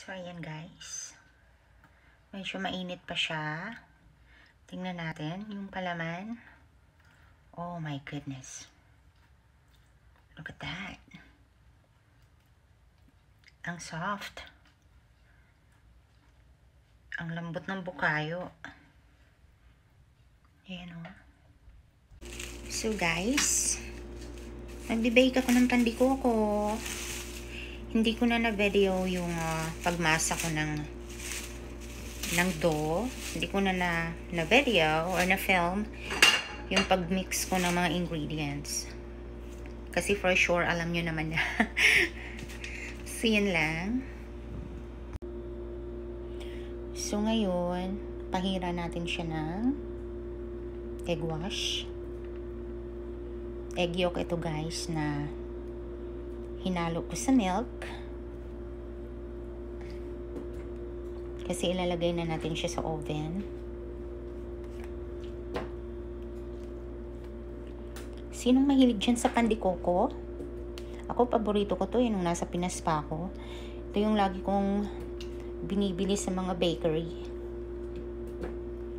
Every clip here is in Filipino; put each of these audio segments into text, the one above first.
So, ayan guys. Medyo mainit pa siya. Tingnan natin yung palaman. Oh my goodness. Look at that. Ang soft. Ang lambot ng bukayo. Ayan o. So guys, nagbe-bake ako ng pandikoko. Hindi ko na na-video yung pagmasa ko ng dough. Hindi ko na na-video or na-film yung pag-mix ko ng mga ingredients. Kasi for sure, alam nyo naman na. So, yun lang. So, ngayon, pahira natin siya ng egg wash. Egg yolk ito guys na hinalo ko sa milk. Kasi ilalagay na natin siya sa oven. Sinong mahilig dyan sa pandikoko? Ako, paborito ko to nung nasa Pinas pa ako. Ito yung lagi kong binibili sa mga bakery.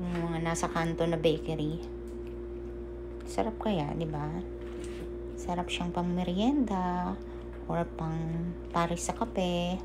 Yung mga nasa kanto na bakery. Sarap kaya, di ba? Sarap siyang pang merienda or pang pares sa kape.